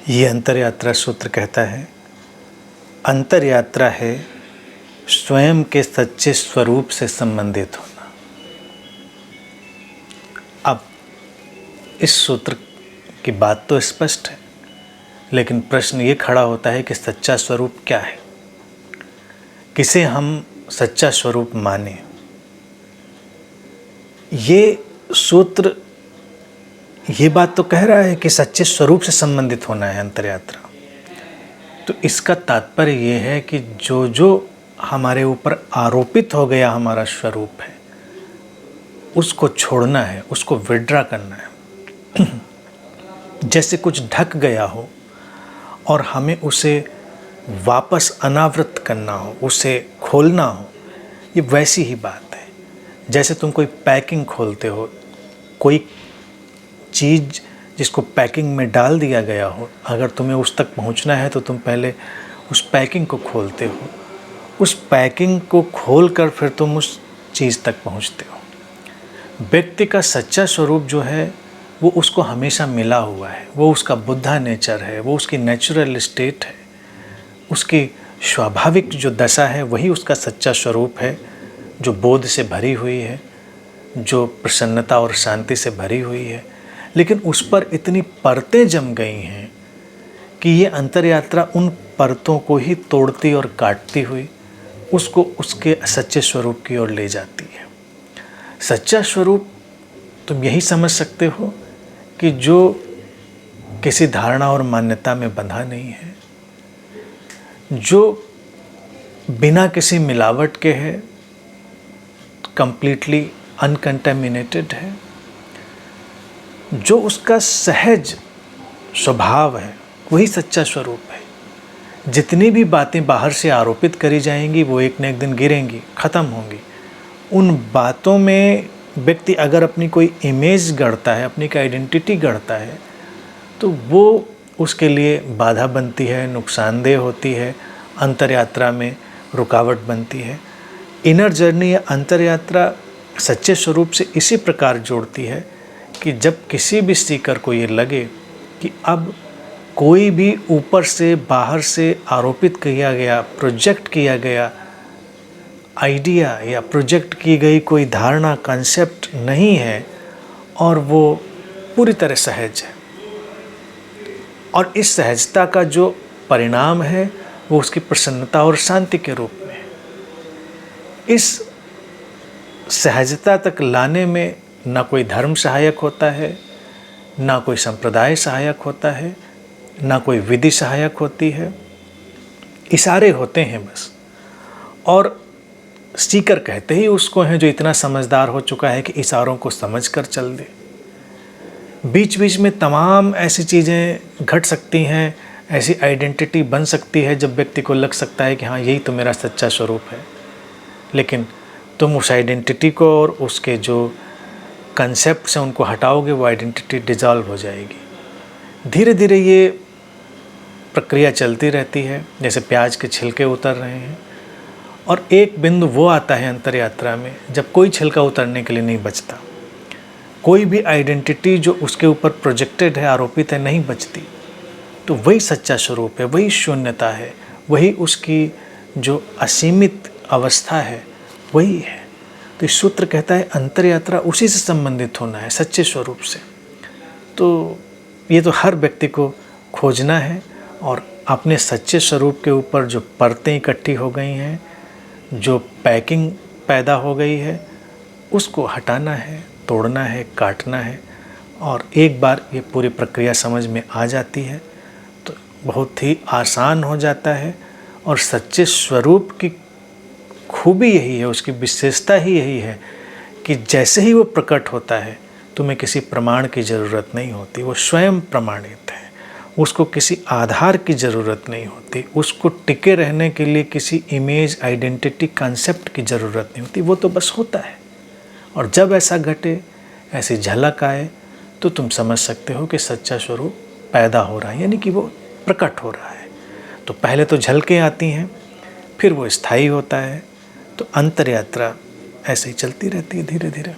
ये अंतरयात्रा सूत्र कहता है, अंतरयात्रा है स्वयं के सच्चे स्वरूप से संबंधित होना। अब इस सूत्र की बात तो स्पष्ट है, लेकिन प्रश्न ये खड़ा होता है कि सच्चा स्वरूप क्या है, किसे हम सच्चा स्वरूप माने। ये सूत्र ये बात तो कह रहा है कि सच्चे स्वरूप से संबंधित होना है अंतरयात्रा। तो इसका तात्पर्य ये है कि जो जो हमारे ऊपर आरोपित हो गया हमारा स्वरूप है, उसको छोड़ना है, उसको विड्रा करना है। जैसे कुछ ढक गया हो और हमें उसे वापस अनावृत करना हो, उसे खोलना हो, ये वैसी ही बात है। जैसे तुम कोई पैकिंग खोलते हो, कोई चीज़ जिसको पैकिंग में डाल दिया गया हो, अगर तुम्हें उस तक पहुंचना है तो तुम पहले उस पैकिंग को खोलते हो, उस पैकिंग को खोलकर फिर तुम उस चीज़ तक पहुंचते हो। व्यक्ति का सच्चा स्वरूप जो है वो उसको हमेशा मिला हुआ है, वो उसका बुद्धा नेचर है, वो उसकी नेचुरल स्टेट है, उसकी स्वाभाविक जो दशा है वही उसका सच्चा स्वरूप है, जो बोध से भरी हुई है, जो प्रसन्नता और शांति से भरी हुई है। लेकिन उस पर इतनी परतें जम गई हैं कि ये अंतरयात्रा उन परतों को ही तोड़ती और काटती हुई उसको उसके सच्चे स्वरूप की ओर ले जाती है। सच्चा स्वरूप तुम यही समझ सकते हो कि जो किसी धारणा और मान्यता में बंधा नहीं है, जो बिना किसी मिलावट के है, कंप्लीटली अनकंटेमिनेटेड है, जो उसका सहज स्वभाव है, वही सच्चा स्वरूप है। जितनी भी बातें बाहर से आरोपित करी जाएंगी वो एक न एक दिन गिरेंगी, ख़त्म होंगी। उन बातों में व्यक्ति अगर अपनी कोई इमेज गढ़ता है, अपनी कोई आइडेंटिटी गढ़ता है, तो वो उसके लिए बाधा बनती है, नुकसानदेह होती है, अंतरयात्रा में रुकावट बनती है। इनर जर्नी या अंतरयात्रा सच्चे स्वरूप से इसी प्रकार जोड़ती है कि जब किसी भी सीकर को ये लगे कि अब कोई भी ऊपर से बाहर से आरोपित किया गया, प्रोजेक्ट किया गया आइडिया या प्रोजेक्ट की गई कोई धारणा, कंसेप्ट नहीं है और वो पूरी तरह सहज है, और इस सहजता का जो परिणाम है वो उसकी प्रसन्नता और शांति के रूप में है। इस सहजता तक लाने में ना कोई धर्म सहायक होता है, ना कोई संप्रदाय सहायक होता है, ना कोई विधि सहायक होती है, इशारे होते हैं बस। और सीकर कहते ही उसको हैं जो इतना समझदार हो चुका है कि इशारों को समझ कर चल दे। बीच बीच में तमाम ऐसी चीज़ें घट सकती हैं, ऐसी आइडेंटिटी बन सकती है जब व्यक्ति को लग सकता है कि हाँ यही तो मेरा सच्चा स्वरूप है। लेकिन तुम उस आइडेंटिटी को और उसके जो कंसेप्ट से उनको हटाओगे, वो आइडेंटिटी डिज़ॉल्व हो जाएगी। धीरे धीरे ये प्रक्रिया चलती रहती है, जैसे प्याज के छिलके उतर रहे हैं, और एक बिंदु वो आता है अंतरयात्रा में जब कोई छिलका उतरने के लिए नहीं बचता, कोई भी आइडेंटिटी जो उसके ऊपर प्रोजेक्टेड है, आरोपित है, नहीं बचती। तो वही सच्चा स्वरूप है, वही शून्यता है, वही उसकी जो असीमित अवस्था है वही है। तो इस सूत्र कहता है अंतरयात्रा उसी से संबंधित होना है, सच्चे स्वरूप से। तो ये तो हर व्यक्ति को खोजना है और अपने सच्चे स्वरूप के ऊपर जो परतें इकट्ठी हो गई हैं, जो पैकिंग पैदा हो गई है, उसको हटाना है, तोड़ना है, काटना है। और एक बार ये पूरी प्रक्रिया समझ में आ जाती है तो बहुत ही आसान हो जाता है। और सच्चे स्वरूप की खूबी यही है, उसकी विशेषता ही यही है कि जैसे ही वो प्रकट होता है तुम्हें किसी प्रमाण की ज़रूरत नहीं होती, वो स्वयं प्रमाणित है, उसको किसी आधार की ज़रूरत नहीं होती, उसको टिके रहने के लिए किसी इमेज, आइडेंटिटी, कंसेप्ट की ज़रूरत नहीं होती, वो तो बस होता है। और जब ऐसा घटे, ऐसी झलक आए, तो तुम समझ सकते हो कि सच्चा स्वरूप पैदा हो रहा है, यानी कि वो प्रकट हो रहा है। तो पहले तो झलकें आती हैं, फिर वो स्थायी होता है। तो अंतरयात्रा ऐसे ही चलती रहती है धीरे धीरे।